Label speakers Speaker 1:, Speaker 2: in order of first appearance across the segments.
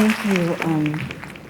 Speaker 1: Thank you,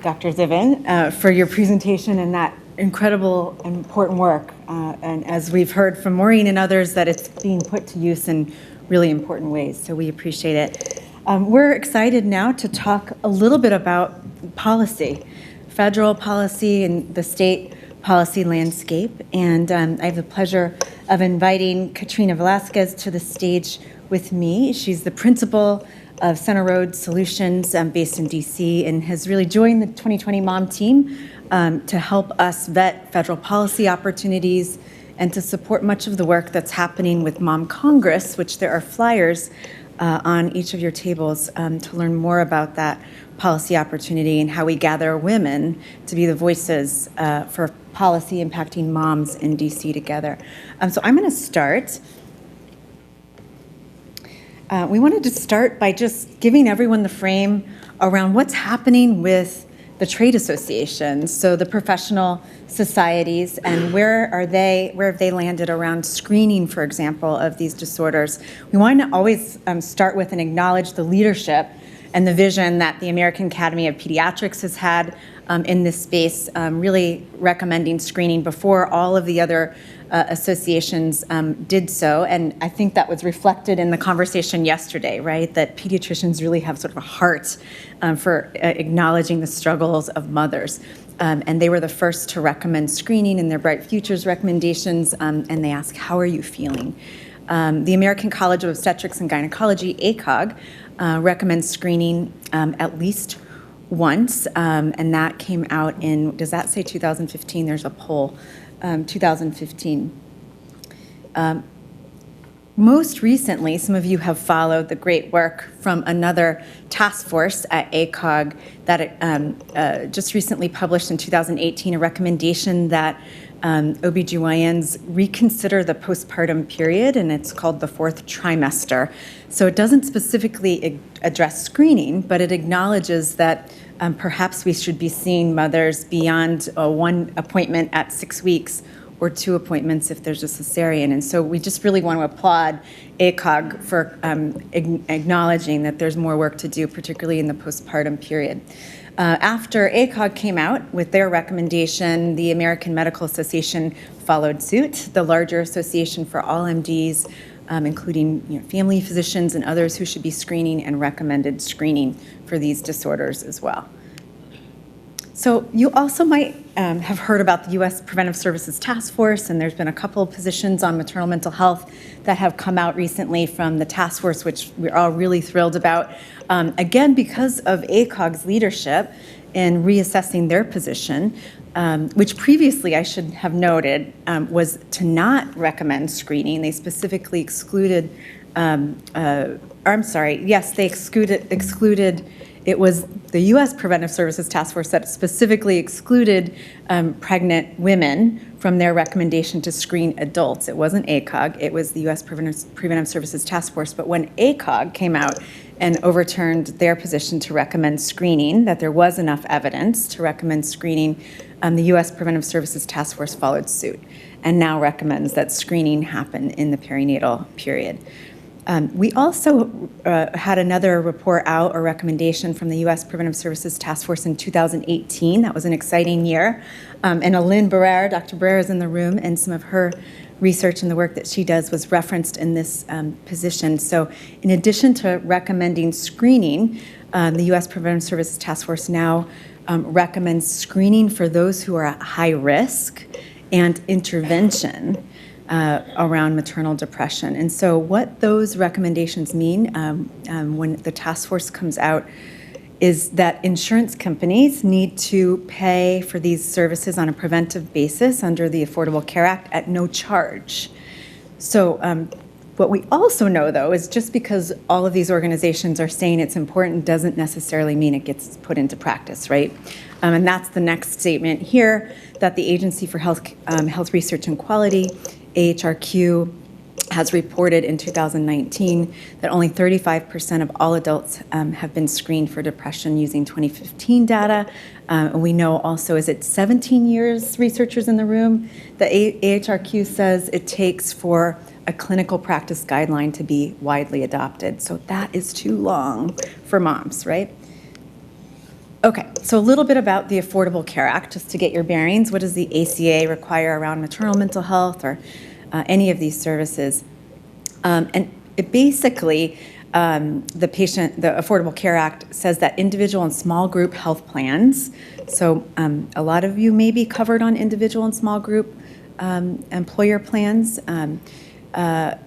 Speaker 1: Dr. Zivin, for your presentation and that incredible and important work. And as we've heard from Maureen and others, that it's being put to use in really important ways, so we appreciate it. We're excited now to talk a little bit about policy, federal policy and the state policy landscape. And I have the pleasure of inviting Katrina Velasquez to the stage with me. She's the principal of Center Road Solutions based in DC, and has really joined the 2020 MOM team to help us vet federal policy opportunities and to support much of the work that's happening with Mom Congress, which there are flyers on each of your tables to learn more about that policy opportunity and how we gather women to be the voices for policy impacting moms in DC together. So I'm going to start. We wanted to start by just giving everyone the frame around what's happening with the trade associations, so the professional societies, and where have they landed around screening, for example, of these disorders. We want to always start with and acknowledge the leadership and the vision that the American Academy of Pediatrics has had in this space, really recommending screening before all of the other associations did so. And I think that was reflected in the conversation yesterday, right? That pediatricians really have sort of a heart for acknowledging the struggles of mothers. And they were the first to recommend screening in their Bright Futures recommendations, and they ask, how are you feeling? The American College of Obstetrics and Gynecology, ACOG, recommends screening at least once, and that came out in, does that say 2015? There's a poll, 2015. Most recently, some of you have followed the great work from another task force at ACOG that just recently published in 2018 a recommendation that OBGYNs reconsider the postpartum period, and it's called the fourth trimester. So it doesn't specifically address screening, but it acknowledges that perhaps we should be seeing mothers beyond one appointment at 6 weeks or 2 appointments if there's a cesarean. And so we just really want to applaud ACOG for acknowledging that there's more work to do, particularly in the postpartum period. After ACOG came out with their recommendation, the American Medical Association followed suit, the larger association for all MDs, including family physicians and others who should be screening, and recommended screening for these disorders as well. So you also might have heard about the U.S. Preventive Services Task Force, and there's been a couple of positions on maternal mental health that have come out recently from the task force, which we're all really thrilled about. Again, because of ACOG's leadership in reassessing their position, which previously, I should have noted, was to not recommend screening. They specifically excluded, they excluded. It was the U.S. Preventive Services Task Force that specifically excluded pregnant women from their recommendation to screen adults. It wasn't ACOG, it was the U.S. Preventive Services Task Force. But when ACOG came out and overturned their position to recommend screening, that there was enough evidence to recommend screening, the U.S. Preventive Services Task Force followed suit and now recommends that screening happen in the perinatal period. We also had another report out, or recommendation, from the U.S. Preventive Services Task Force in 2018. That was an exciting year. And Lynn Barrera, Dr. Barrera is in the room, and some of her research and the work that she does was referenced in this position. So in addition to recommending screening, the U.S. Preventive Services Task Force now recommends screening for those who are at high risk and intervention around maternal depression. And so what those recommendations mean when the task force comes out is that insurance companies need to pay for these services on a preventive basis under the Affordable Care Act at no charge. So what we also know, though, is just because all of these organizations are saying it's important doesn't necessarily mean it gets put into practice, right? And that's the next statement here, that the Agency for Health Research and Quality, AHRQ, has reported in 2019 that only 35% of all adults have been screened for depression using 2015 data. We know also, is it 17 years, researchers in the room? The AHRQ says it takes for a clinical practice guideline to be widely adopted. So that is too long for moms, right? Okay, so a little bit about the Affordable Care Act, just to get your bearings. What does the ACA require around maternal mental health or any of these services? And it basically, the Affordable Care Act says that individual and small group health plans, so a lot of you may be covered on individual and small group employer plans, that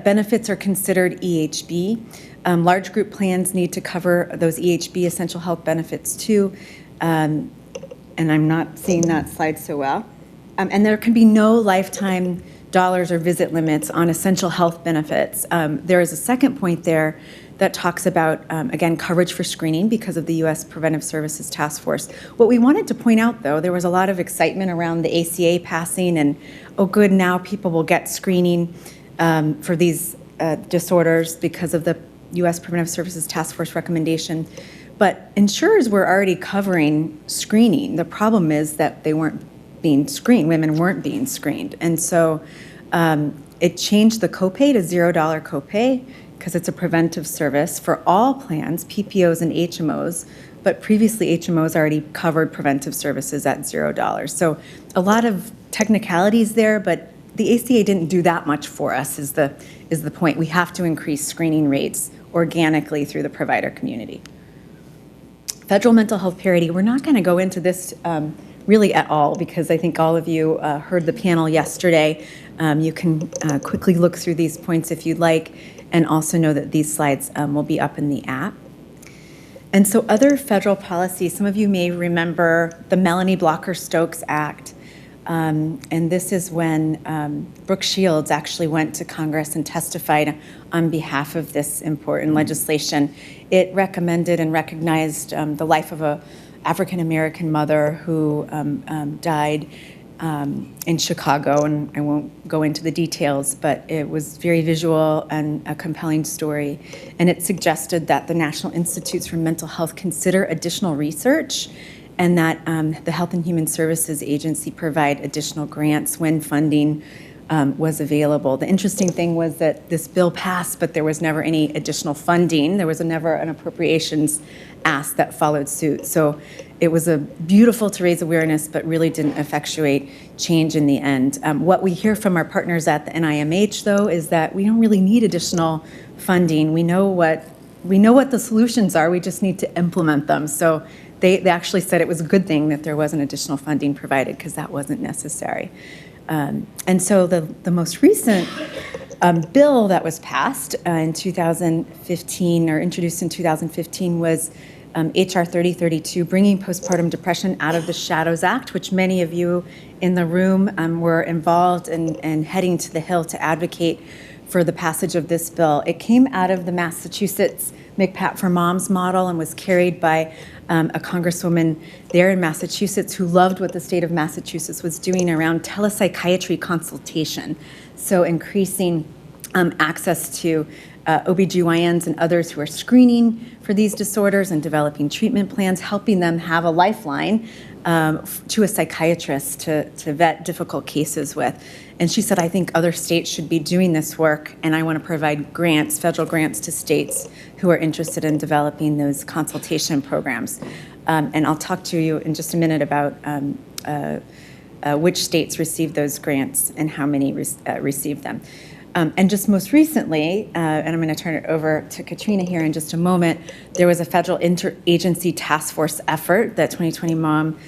Speaker 1: benefits are considered EHB. Large group plans need to cover those EHB essential health benefits too. And I'm not seeing that slide so well. And there can be no lifetime dollars or visit limits on essential health benefits. There is a second point there that talks about, again, coverage for screening because of the U.S. Preventive Services Task Force. What we wanted to point out, though, there was a lot of excitement around the ACA passing and, oh, good, now people will get screening for these disorders because of the U.S. Preventive Services Task Force recommendation. But insurers were already covering screening. The problem is that they weren't being screened. Women weren't being screened. And so it changed the copay to $0 copay because it's a preventive service for all plans, PPOs and HMOs, but previously HMOs already covered preventive services at $0. So a lot of technicalities there, but the ACA didn't do that much for us is the point. We have to increase screening rates organically through the provider community. Federal mental health parity, we're not going to go into this really at all because I think all of you heard the panel yesterday. You can quickly look through these points if you'd like, and also know that these slides will be up in the app. And so other federal policies, some of you may remember the Melanie Blocker-Stokes Act. And this is when Brooke Shields actually went to Congress and testified on behalf of this important legislation. It recommended and recognized the life of an African-American mother who died in Chicago, and I won't go into the details, but it was very visual and a compelling story. And it suggested that the National Institutes for Mental Health consider additional research and that the Health and Human Services Agency provide additional grants when funding was available. The interesting thing was that this bill passed, but there was never any additional funding. There was never an appropriations ask that followed suit. So it was beautiful to raise awareness, but really didn't effectuate change in the end. What we hear from our partners at the NIMH, though, is that we don't really need additional funding. We know what the solutions are. We just need to implement them. So they actually said it was a good thing that there wasn't additional funding provided because that wasn't necessary. And so the most recent bill that was passed in 2015 or introduced in 2015 was HR 3032, Bringing Postpartum Depression Out of the Shadows Act, which many of you in the room were involved in heading to the Hill to advocate for the passage of this bill. It came out of the Massachusetts MCPAT for Moms model and was carried by a congresswoman there in Massachusetts who loved what the state of Massachusetts was doing around telepsychiatry consultation. So increasing access to OBGYNs and others who are screening for these disorders and developing treatment plans, helping them have a lifeline to a psychiatrist to vet difficult cases with. And she said, I think other states should be doing this work, and I want to provide grants, federal grants to states who are interested in developing those consultation programs. And I'll talk to you in just a minute about which states received those grants and how many received them. And just most recently, and I'm going to turn it over to Katrina here in just a moment, there was a federal interagency task force effort that 2020 Mom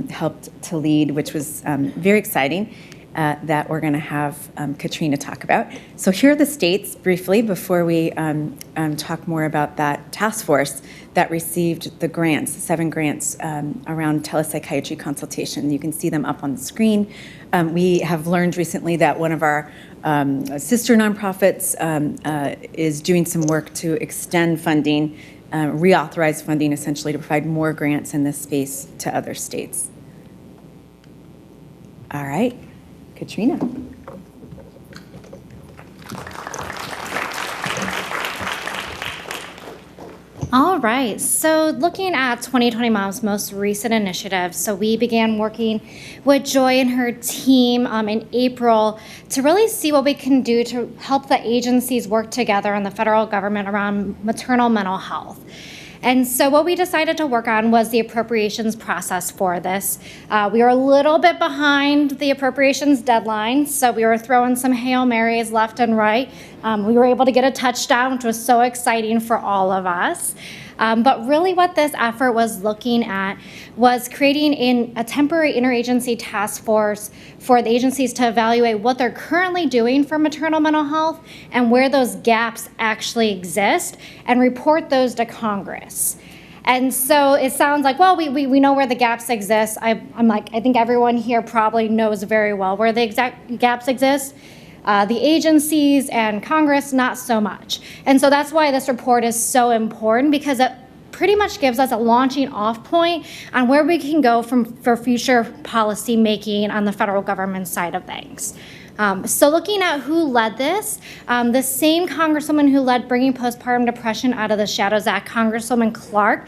Speaker 1: helped to lead, which was very exciting, that we're going to have Katrina talk about. So here are the states, briefly, before we talk more about that task force that received the grants, 7 grants around telepsychiatry consultation. You can see them up on the screen. We have learned recently that one of our sister nonprofits is doing some work to extend funding, reauthorize funding essentially to provide more grants in this space to other states. All right, Katrina.
Speaker 2: All right, so looking at 2020 Mom's most recent initiative, so we began working with Joy and her team in April to really see what we can do to help the agencies work together in the federal government around maternal mental health. And so what we decided to work on was the appropriations process for this. We were a little bit behind the appropriations deadline, so we were throwing some Hail Marys left and right. We were able to get a touchdown, which was so exciting for all of us. But really what this effort was looking at was creating a temporary interagency task force for the agencies to evaluate what they're currently doing for maternal mental health and where those gaps actually exist and report those to Congress. And so it sounds like, well, we know where the gaps exist. I'm like, I think everyone here probably knows very well where the exact gaps exist. The agencies and Congress, not so much. And so that's why this report is so important, because it pretty much gives us a launching off point on where we can go for future policy making on the federal government side of things. So looking at who led this, the same Congresswoman who led Bringing Postpartum Depression Out of the Shadows Act, Congresswoman Clark,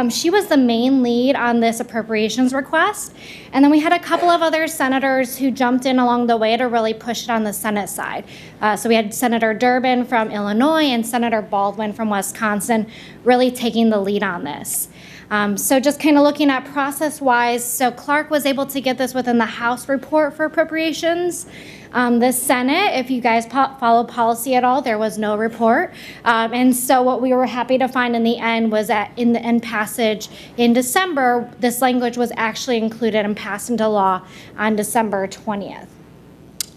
Speaker 2: she was the main lead on this appropriations request. And then we had a couple of other senators who jumped in along the way to really push it on the Senate side. So we had Senator Durbin from Illinois and Senator Baldwin from Wisconsin really taking the lead on this. So just kind of looking at process-wise, so Clark was able to get this within the House report for appropriations. The Senate, if you guys follow policy at all, there was no report. And so what we were happy to find in the end was that in the end passage in December, this language was actually included and passed into law on December 20th.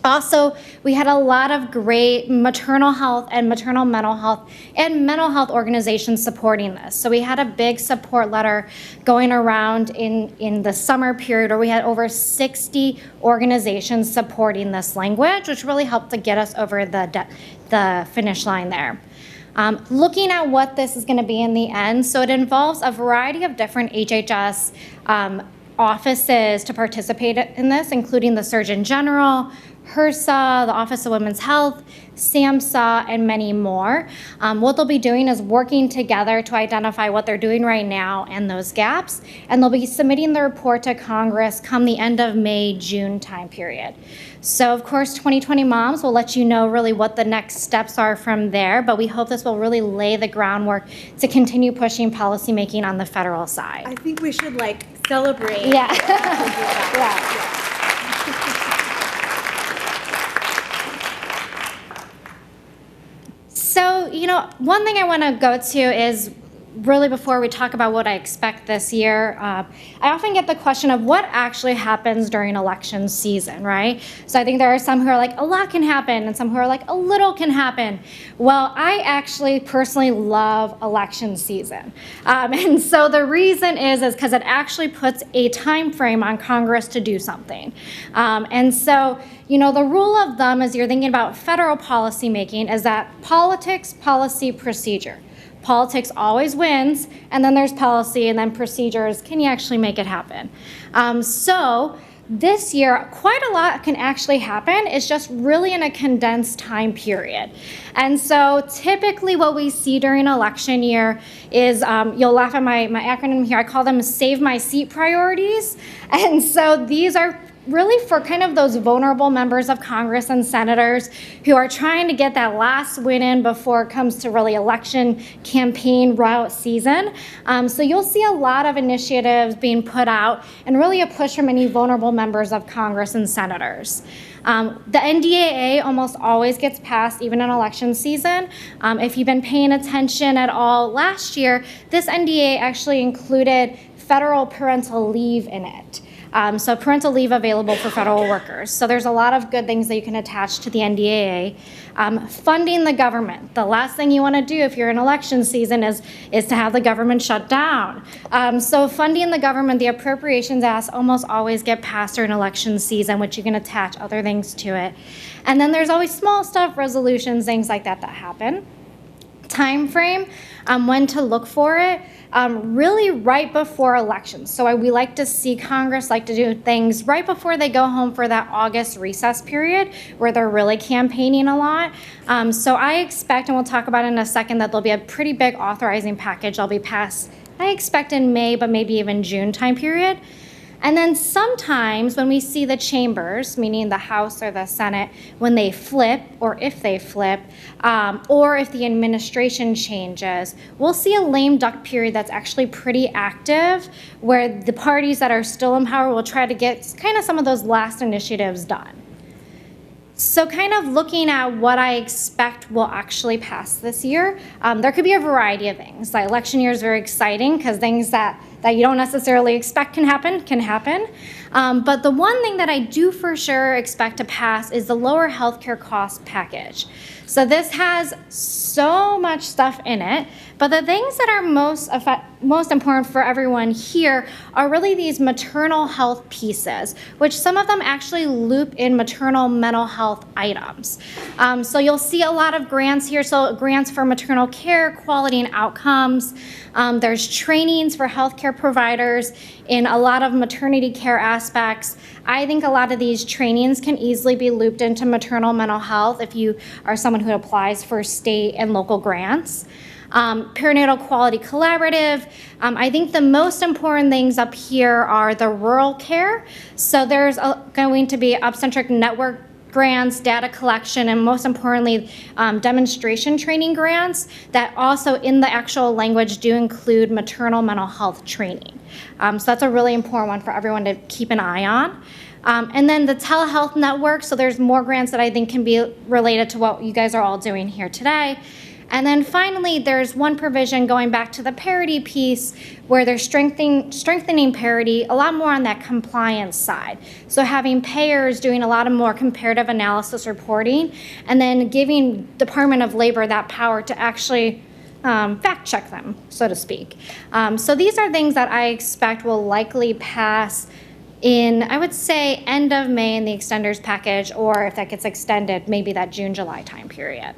Speaker 2: Also, we had a lot of great maternal health and maternal mental health and mental health organizations supporting this. So we had a big support letter going around in the summer period where we had over 60 organizations supporting this language, which really helped to get us over the finish line there. Looking at what this is going to be in the end, so it involves a variety of different HHS offices to participate in this, including the Surgeon General, HRSA, the Office of Women's Health, SAMHSA, and many more. What they'll be doing is working together to identify what they're doing right now and those gaps, and they'll be submitting the report to Congress come the end of May, June time period. So of course, 2020 Moms will let you know really what the next steps are from there, but we hope this will really lay the groundwork to continue pushing policymaking on the federal side.
Speaker 1: I think we should celebrate.
Speaker 2: Yeah.
Speaker 1: Yeah.
Speaker 2: So, one thing I want to go to is really before we talk about what I expect this year, I often get the question of what actually happens during election season, right? So I think there are some who are like, a lot can happen, and some who are like, a little can happen. Well, I actually personally love election season. And so the reason is because it actually puts a time frame on Congress to do something. And so, the rule of thumb as you're thinking about federal policy making is that politics, policy, procedure. Politics always wins, and then there's policy, and then procedures. Can you actually make it happen? So this year, quite a lot can actually happen. It's just really in a condensed time period. And so typically what we see during election year is, you'll laugh at my acronym here, I call them save my seat priorities. And so these are really for kind of those vulnerable members of Congress and senators who are trying to get that last win in before it comes to really election campaign route season. So you'll see a lot of initiatives being put out and really a push from many vulnerable members of Congress and senators. The NDAA almost always gets passed even in election season. If you've been paying attention at all last year, this NDAA actually included federal parental leave in it. So parental leave available for federal workers. So there's a lot of good things that you can attach to the NDAA. Funding the government. The last thing you want to do if you're in election season is to have the government shut down. So funding the government, the Appropriations Act almost always get passed during election season, which you can attach other things to it. And then there's always small stuff, resolutions, things like that happen. Time frame, when to look for it. Really right before elections. So we like to see Congress like to do things right before they go home for that August recess period where they're really campaigning a lot. So I expect, and we'll talk about it in a second, that there'll be a pretty big authorizing package that'll be passed, I expect in May, but maybe even June time period. And then sometimes when we see the chambers, meaning the House or the Senate, when they flip, or if they flip, or if the administration changes, we'll see a lame duck period that's actually pretty active, where the parties that are still in power will try to get kind of some of those last initiatives done. So kind of looking at what I expect will actually pass this year, there could be a variety of things. The election year is very exciting because things that you don't necessarily expect can happen. But the one thing that I do for sure expect to pass is the lower healthcare cost package. So this has so much stuff in it, but the things that are most important for everyone here are really these maternal health pieces, which some of them actually loop in maternal mental health items. So you'll see a lot of grants here, so grants for maternal care, quality and outcomes. There's trainings for healthcare providers in a lot of maternity care aspects. I think a lot of these trainings can easily be looped into maternal mental health if you are someone who applies for state and local grants. Perinatal Quality Collaborative. I think the most important things up here are the rural care. So there's going to be obstetric network grants, data collection, and most importantly, demonstration training grants that also in the actual language do include maternal mental health training. So that's a really important one for everyone to keep an eye on. And then the telehealth network, so there's more grants that I think can be related to what you guys are all doing here today. And then finally, there's one provision going back to the parity piece where they're strengthening parity a lot more on that compliance side. So having payers doing a lot of more comparative analysis reporting and then giving Department of Labor that power to actually fact check them, so to speak. So these are things that I expect will likely pass in, I would say, end of May in the extenders package, or if that gets extended, maybe that June, July time period.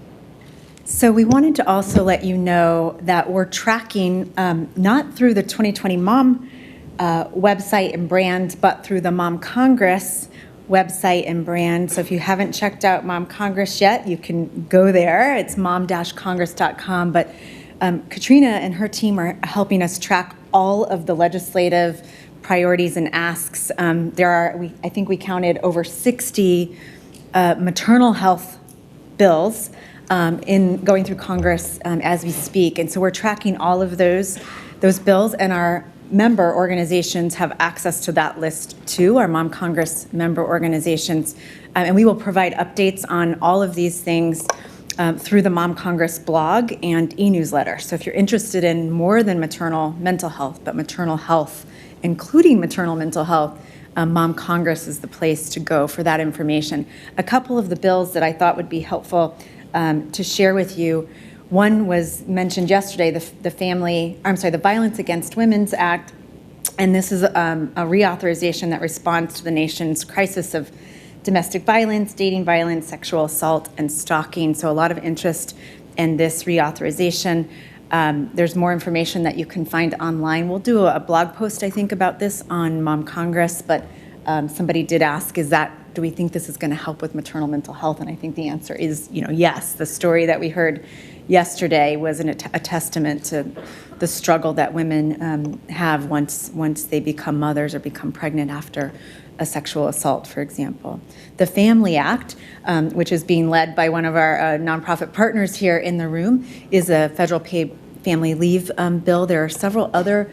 Speaker 1: So we wanted to also let you know that we're tracking, not through the 2020 Mom website and brand, but through the Mom Congress website and brand. So if you haven't checked out Mom Congress yet, you can go there. It's mom-congress.com. But Katrina and her team are helping us track all of the legislative priorities and asks. I think we counted over 60 maternal health bills in going through Congress as we speak. And so we're tracking all of those bills, and our member organizations have access to that list too, our Mom Congress member organizations. And we will provide updates on all of these things through the Mom Congress blog and e-newsletter. So if you're interested in more than maternal mental health, but maternal health, including maternal mental health, Mom Congress is the place to go for that information. A couple of the bills that I thought would be helpful to share with you. One was mentioned yesterday, the Violence Against Women's Act, and this is a reauthorization that responds to the nation's crisis of domestic violence, dating violence, sexual assault, and stalking. So a lot of interest in this reauthorization. There's more information that you can find online. We'll do a blog post, I think, about this on Mom Congress, but somebody did ask, do we think this is going to help with maternal mental health? And I think the answer is, yes. The story that we heard yesterday was a testament to the struggle that women have once they become mothers or become pregnant after a sexual assault, for example. The Family Act, which is being led by one of our nonprofit partners here in the room, is a federal paid family leave bill. There are several other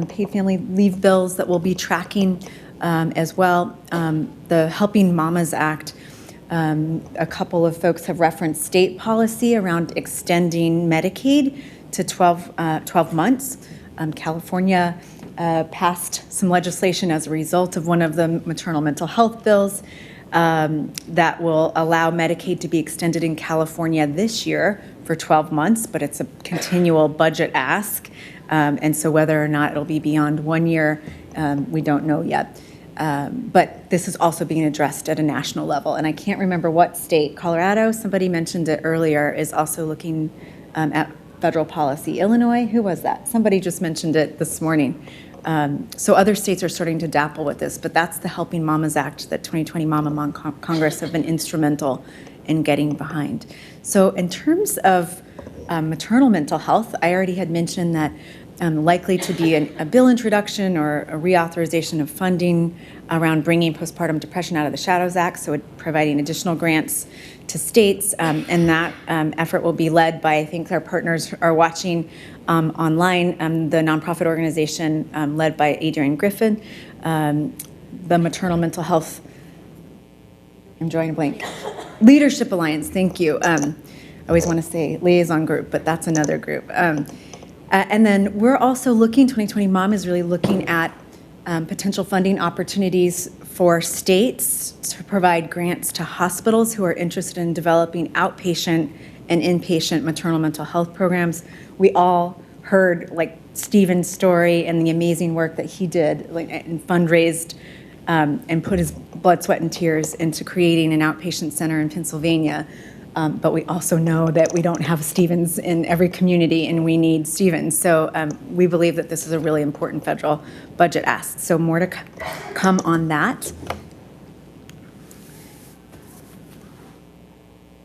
Speaker 1: paid family leave bills that we'll be tracking as well. The Helping Mamas Act, a couple of folks have referenced state policy around extending Medicaid to 12 months. California passed some legislation as a result of one of the maternal mental health bills that will allow Medicaid to be extended in California this year for 12 months, but it's a continual budget ask. And so whether or not it'll be beyond 1 year, we don't know yet. But this is also being addressed at a national level. And I can't remember what state. Colorado, somebody mentioned it earlier, is also looking at federal policy. Illinois, who was that? Somebody just mentioned it this morning. So other states are starting to dapple with this, but that's the Helping Mamas Act that 2020 Mom Congress have been instrumental in getting behind. So in terms of maternal mental health, I already had mentioned that likely to be a bill introduction or a reauthorization of funding around bringing postpartum depression out of the Shadows Act, so providing additional grants to states, and that effort will be led by, I think our partners are watching online, the nonprofit organization led by Adrian Griffin, the Maternal Mental Health, I'm drawing a blank, Leadership Alliance, thank you. I always want to say liaison group, but that's another group. And then we're also looking, 2020 Mom is really looking at potential funding opportunities for states to provide grants to hospitals who are interested in developing outpatient and inpatient maternal mental health programs. We all heard like Stephen's story and the amazing work that he did and fundraised and put his blood, sweat, and tears into creating an outpatient center in Pennsylvania. But we also know that we don't have Stevens in every community, and we need Stevens. So we believe that this is a really important federal budget ask. So more to come on that.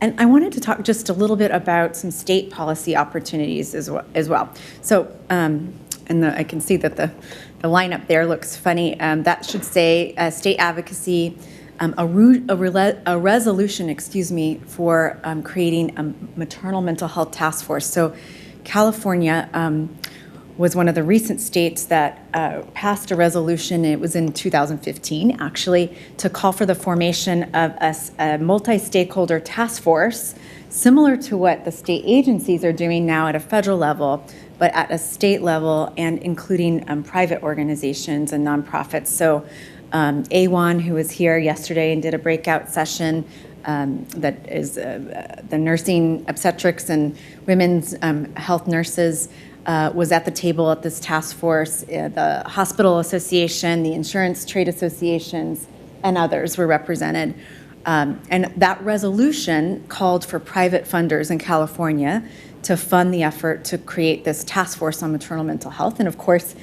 Speaker 1: And I wanted to talk just a little bit about some state policy opportunities as well. So, I can see that the lineup there looks funny. That should say state advocacy, a resolution, for creating a maternal mental health task force. So California was one of the recent states that passed a resolution, it was in 2015 actually, to call for the formation of a multi-stakeholder task force, similar to what the state agencies are doing now at a federal level, but at a state level and including private organizations and nonprofits. So A1, who was here yesterday and did a breakout session that is the nursing, obstetrics, and women's health nurses, was at the table at this task force. The Hospital Association, the Insurance Trade Associations, and others were represented. And that resolution called for private funders in California to fund the effort to create this task force on maternal mental health. And of course,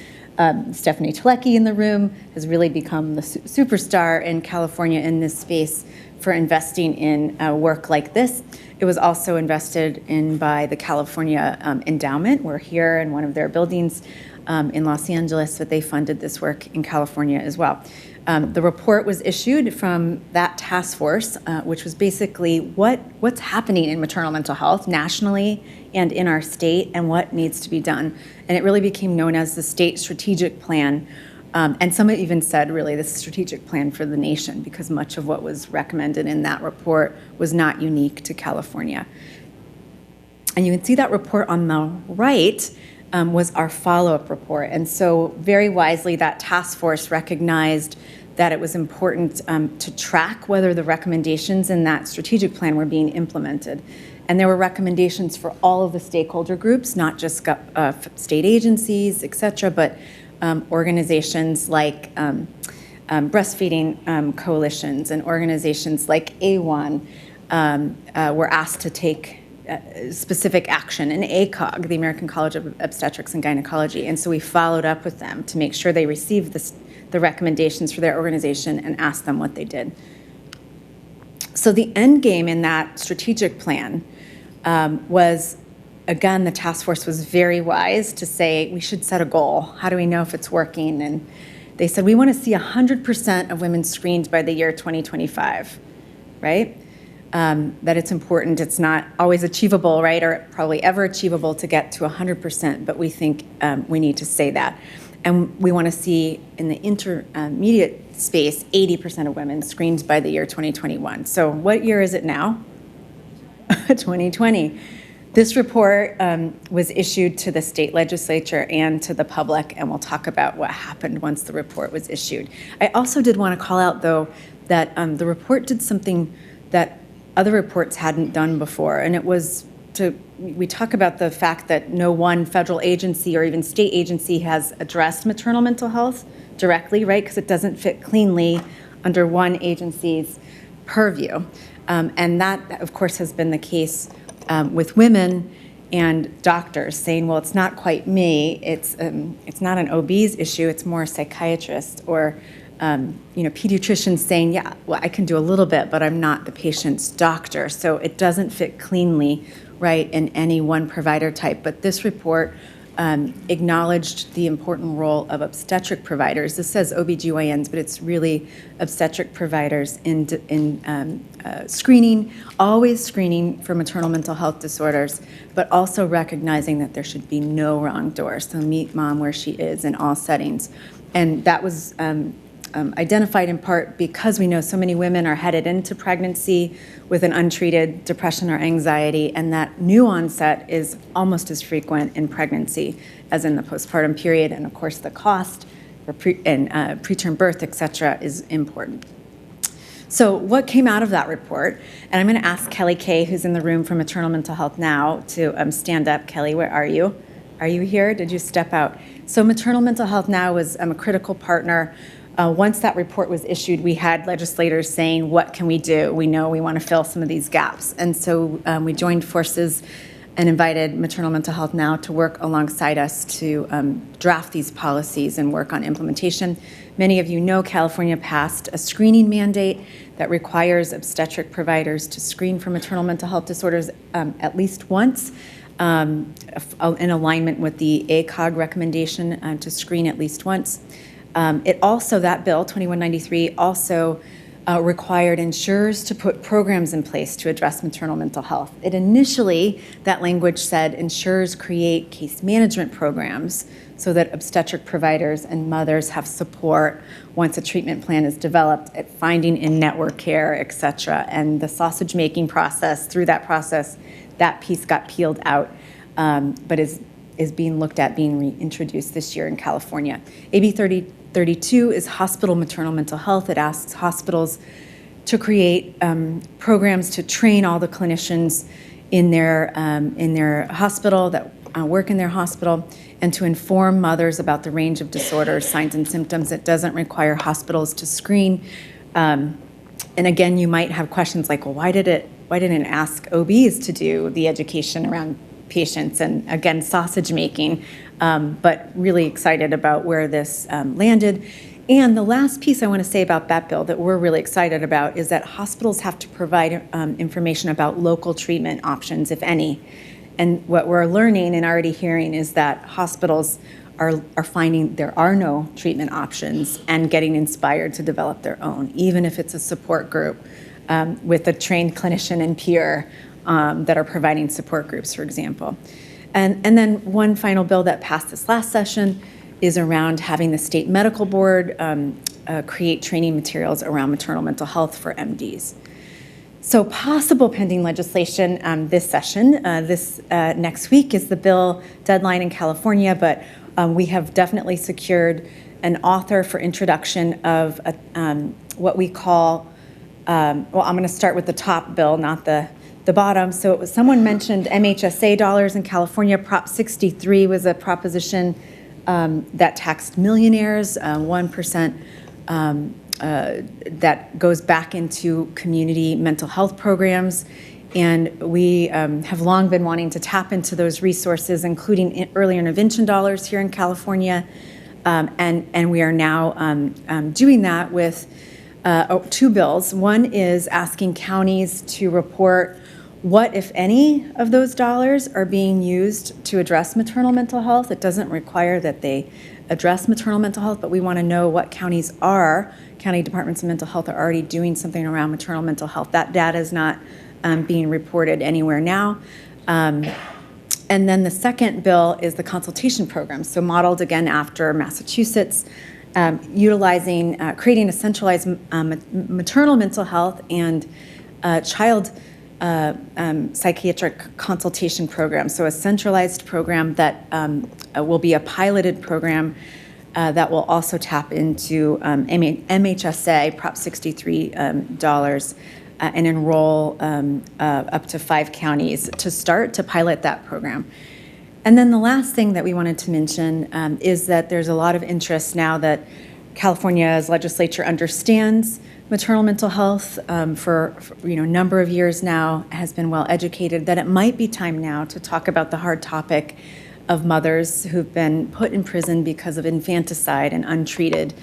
Speaker 1: Stephanie Tlecki in the room has really become the superstar in California in this space for investing in work like this. It was also invested in by the California Endowment. We're here in one of their buildings in Los Angeles, but they funded this work in California as well. The report was issued from that task force, which was basically what's happening in maternal mental health nationally and in our state and what needs to be done. And it really became known as the state strategic plan. And some even said, really, this strategic plan for the nation, because much of what was recommended in that report was not unique to California. And you can see that report on the right was our follow-up report. And so very wisely, that task force recognized that it was important to track whether the recommendations in that strategic plan were being implemented. And there were recommendations for all of the stakeholder groups, not just state agencies, et cetera, but organizations like breastfeeding coalitions and organizations like A1 were asked to take specific action, and ACOG, the American College of Obstetrics and Gynecology. And so we followed up with them to make sure they received the recommendations for their organization and asked them what they did. So the end game in that strategic plan was, again, the task force was very wise to say we should set a goal. How do we know if it's working? And they said we want to see 100% of women screened by the year 2025, right? That it's important. It's not always achievable, right, or probably ever achievable to get to 100%, but we think we need to say that. And we want to see in the intermediate space 80% of women screened by the year 2021. So what year is it now? 2020. This report was issued to the state legislature and to the public, and we'll talk about what happened once the report was issued. I also did want to call out, though, that the report did something that other reports hadn't done before, and it was we talk about the fact that no one federal agency or even state agency has addressed maternal mental health directly, right, because it doesn't fit cleanly under one agency's purview. And that, of course, has been the case with women and doctors saying, well, it's not quite me, it's not an OB's issue, it's more a psychiatrist, or pediatricians saying, yeah, well, I can do a little bit, but I'm not the patient's doctor. So it doesn't fit cleanly, right, in any one provider type. But this report acknowledged the important role of obstetric providers. This says OBGYNs, but it's really obstetric providers in screening, always screening for maternal mental health disorders, but also recognizing that there should be no wrong door. So meet mom where she is in all settings. And that was identified in part because we know so many women are headed into pregnancy with an untreated depression or anxiety, and that new onset is almost as frequent in pregnancy as in the postpartum period. And of course, the cost for preterm birth, et cetera, is important. So what came out of that report? And I'm going to ask Kelly Kay, who's in the room from Maternal Mental Health Now, to stand up. Kelly, where are you? Are you here? Did you step out? So Maternal Mental Health Now was a critical partner. Once that report was issued, we had legislators saying, what can we do? We know we want to fill some of these gaps. And so we joined forces and invited Maternal Mental Health Now to work alongside us to draft these policies and work on implementation. Many of you know California passed a screening mandate that requires obstetric providers to screen for maternal mental health disorders at least once, in alignment with the ACOG recommendation to screen at least once. It also, that bill, 2193, also required insurers to put programs in place to address maternal mental health. It initially, that language said insurers create case management programs so that obstetric providers and mothers have support once a treatment plan is developed at finding in-network care, et cetera. And the sausage making process, through that process, that piece got peeled out, but is being looked at being reintroduced this year in California. AB 3032 is hospital maternal mental health. It asks hospitals to create programs to train all the clinicians in their hospital that work in their hospital, and to inform mothers about the range of disorders, signs, and symptoms. It doesn't require hospitals to screen. And again, you might have questions like, well, why didn't it ask OBs to do the education around patients, and again, sausage making, but really excited about where this landed. And the last piece I want to say about that bill that we're really excited about is that hospitals have to provide information about local treatment options, if any. And what we're learning and already hearing is that hospitals are finding there are no treatment options and getting inspired to develop their own, even if it's a support group with a trained clinician and peer that are providing support groups, for example. And then one final bill that passed this last session is around having the state medical board create training materials around maternal mental health for MDs. So possible pending legislation this session. This next week is the bill deadline in California, but we have definitely secured an author for introduction of what we call, well, I'm going to start with the top bill, not the bottom. So it was, someone mentioned MHSA dollars in California. Prop 63 was a proposition that taxed millionaires, 1%, that goes back into community mental health programs. And we have long been wanting to tap into those resources, including early intervention dollars here in California. And we are now doing that with two bills. One is asking counties to report what, if any, of those dollars are being used to address maternal mental health. It doesn't require that they address maternal mental health, but we want to know what county departments of mental health are already doing something around maternal mental health. That data is not being reported anywhere now. And then the second bill is the consultation program, so modeled again after Massachusetts, utilizing, creating a centralized maternal mental health and child psychiatric consultation program. So a centralized program that will be a piloted program that will also tap into MHSA, Prop 63 dollars, and enroll up to 5 counties to start to pilot that program. And then the last thing that we wanted to mention is that there's a lot of interest now that California's legislature understands maternal mental health for a number of years now, has been well educated, that it might be time now to talk about the hard topic of mothers who've been put in prison because of infanticide and untreated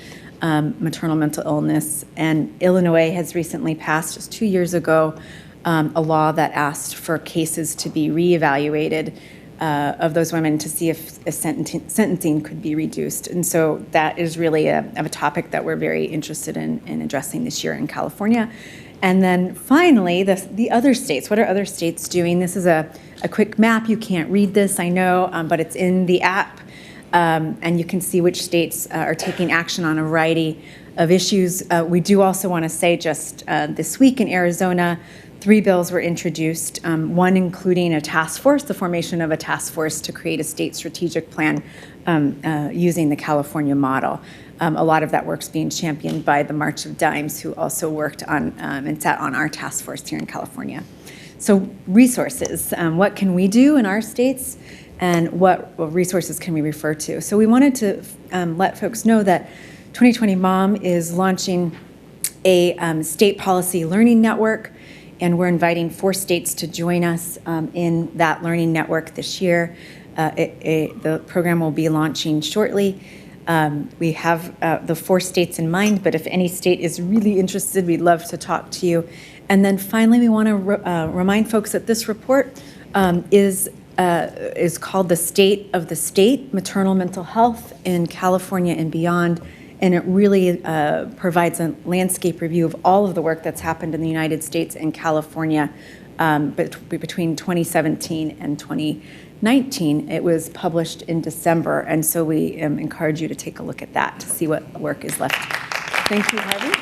Speaker 1: maternal mental illness. And Illinois has recently passed, just 2 years ago, a law that asked for cases to be reevaluated of those women to see if sentencing could be reduced. And so that is really a topic that we're very interested in addressing this year in California. And then finally, the other states. What are other states doing? This is a quick map. You can't read this, I know, but it's in the app. And you can see which states are taking action on a variety of issues. We do also want to say just this week in Arizona, 3 bills were introduced, one including a task force, the formation of a task force to create a state strategic plan using the California model. A lot of that work's being championed by the March of Dimes, who also worked on and sat on our task force here in California. So resources, what can we do in our states, and what resources can we refer to? So we wanted to let folks know that 2020 Mom is launching a state policy learning network, and we're inviting 4 states to join us in that learning network this year. The program will be launching shortly. We have the 4 states in mind, but if any state is really interested, we'd love to talk to you. And then finally, we want to remind folks that this report is called The State of the State, Maternal Mental Health in California and Beyond. And it really provides a landscape review of all of the work that's happened in the United States and California between 2017 and 2019. It was published in December, and so we encourage you to take a look at that to see what work is left. Thank you, Harvey.